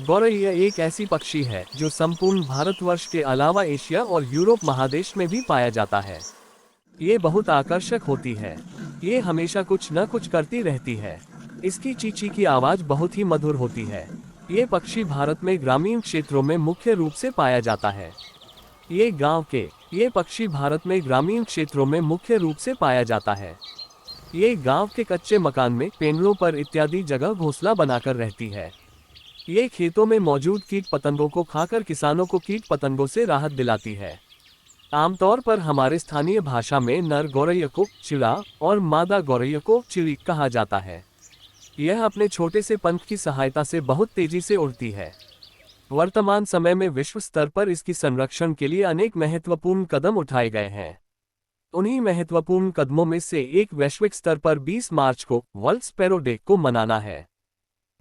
गौरैया एक ऐसी पक्षी है जो संपूर्ण भारतवर्ष के अलावा एशिया और यूरोप महादेश में भी पाया जाता है। ये बहुत आकर्षक होती है। ये हमेशा कुछ न कुछ करती रहती है। इसकी चींची की आवाज बहुत ही मधुर होती है। ये पक्षी भारत में ग्रामीण क्षेत्रों में मुख्य रूप से पाया जाता है। ये पक्षी भारत में ग्रामीण क्षेत्रों में मुख्य रूप से पाया जाता है। ये गांव के कच्चे मकान में, पेड़ों पर इत्यादि जगह घोंसला बनाकर रहती है। ये खेतों में मौजूद कीट पतंगों को खाकर किसानों को कीट पतंगों से राहत दिलाती है। आमतौर पर हमारे स्थानीय भाषा में नर गौरैया को चिड़ा और मादा गौरैया को चिड़ी कहा जाता है। यह अपने छोटे से पंख की सहायता से बहुत तेजी से उड़ती है। वर्तमान समय में विश्व स्तर पर इसकी संरक्षण के लिए अनेक महत्वपूर्ण कदम उठाए गए हैं। उन्हीं महत्वपूर्ण कदमों में से एक वैश्विक स्तर पर 20 मार्च को वर्ल्ड स्पैरो डे को मनाना है।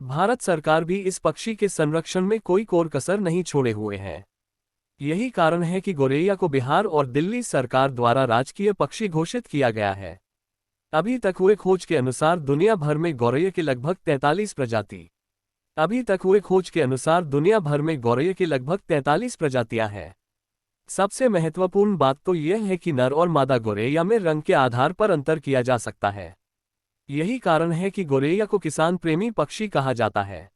भारत सरकार भी इस पक्षी के संरक्षण में कोई कोर कसर नहीं छोड़े हुए है। यही कारण है कि गौरैया को बिहार और दिल्ली सरकार द्वारा राजकीय पक्षी घोषित किया गया है। अभी तक हुए खोज के अनुसार दुनिया भर में गौरैया के लगभग 43 प्रजातियां हैं। सबसे महत्वपूर्ण बात तो यह है कि नर और मादा गौरैया में रंग के आधार पर अंतर किया जा सकता है। यही कारण है कि गौरैया को किसान प्रेमी पक्षी कहा जाता है।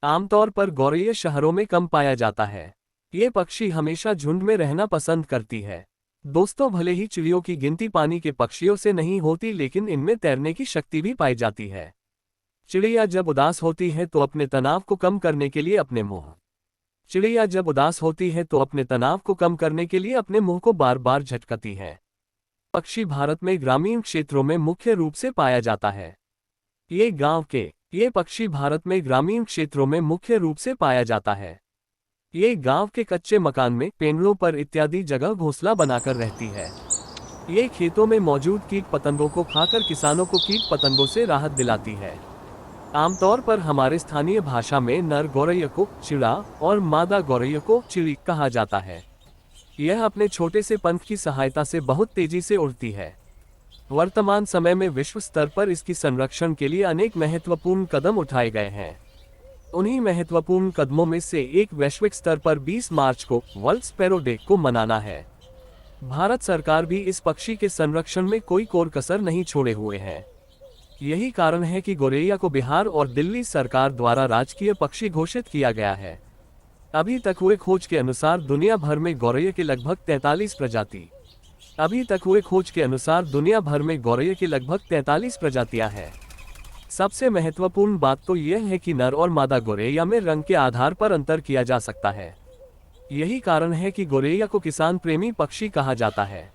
आमतौर पर गौरैया शहरों में कम पाया जाता है। ये पक्षी हमेशा झुंड में रहना पसंद करती है। दोस्तों, भले ही चिड़ियों की गिनती पानी के पक्षियों से नहीं होती, लेकिन इनमें तैरने की शक्ति भी पाई जाती है। चिड़िया जब उदास होती है तो अपने तनाव को कम करने के लिए अपने मुंह को बार बार झटकती है। पक्षी भारत में ग्रामीण क्षेत्रों में मुख्य रूप से पाया जाता है। ये पक्षी भारत में ग्रामीण क्षेत्रों में मुख्य रूप से पाया जाता है। ये गांव के कच्चे मकान में, पेड़ों पर इत्यादि जगह घोंसला बनाकर रहती है। ये खेतों में मौजूद कीट पतंगों को खाकर किसानों को कीट पतंगों से राहत दिलाती है। आमतौर पर हमारे स्थानीय भाषा में नर गौरैया को चिड़ा और मादा गौरैया को चिड़ी कहा जाता है। यह अपने छोटे से पंख की सहायता से बहुत तेजी से उड़ती है। वर्तमान समय में विश्व स्तर पर इसकी संरक्षण के लिए अनेक महत्वपूर्ण कदम उठाए गए हैं। उन्हीं महत्वपूर्ण कदमों में से एक वैश्विक स्तर पर 20 मार्च को वर्ल्ड स्पैरो डे को मनाना है। भारत सरकार भी इस पक्षी के संरक्षण में कोई कोर कसर नहीं छोड़े हुए है। यही कारण है कि गौरैया को बिहार और दिल्ली सरकार द्वारा राजकीय पक्षी घोषित किया गया है। अभी तक हुए खोज के अनुसार दुनिया भर में गौरैया के लगभग 43 प्रजातियां हैं। सबसे महत्वपूर्ण बात तो यह है कि नर और मादा गौरैया में रंग के आधार पर अंतर किया जा सकता है। यही कारण है कि गौरैया को किसान प्रेमी पक्षी कहा जाता है।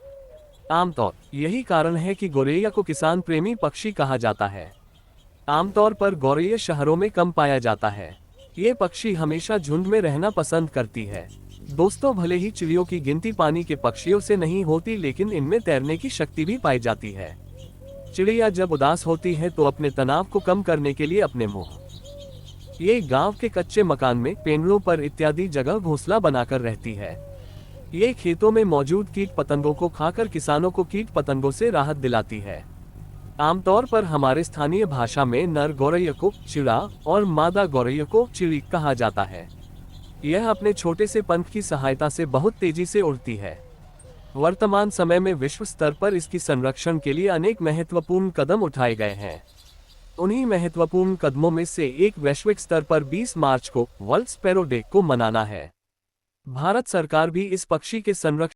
आमतौर पर गौरैया शहरों में कम पाया जाता है। ये पक्षी हमेशा झुंड में रहना पसंद करती है। दोस्तों, भले ही चिड़ियों की गिनती पानी के पक्षियों से नहीं होती, लेकिन इनमें तैरने की शक्ति भी पाई जाती है। चिड़िया जब उदास होती है तो अपने तनाव को कम करने के लिए ये गांव के कच्चे मकान में, पेड़ों पर इत्यादि जगह घोंसला बनाकर रहती है। ये खेतों में मौजूद कीट पतंगों को खाकर किसानों को कीट पतंगों से राहत दिलाती है। आमतौर पर हमारे स्थानीय भाषा में नर गौरैया को चिड़ा और मादा गौरैया को चिड़ी कहा जाता है। यह अपने छोटे से पंख की सहायता से बहुत तेजी से उड़ती है। वर्तमान समय में विश्व स्तर पर इसकी संरक्षण के लिए अनेक महत्वपूर्ण कदम उठाए गए हैं। उन्हीं महत्वपूर्ण कदमों में से एक वैश्विक स्तर पर 20 मार्च को वर्ल्ड स्पैरो डे को मनाना है। भारत सरकार भी इस पक्षी के संरक्षण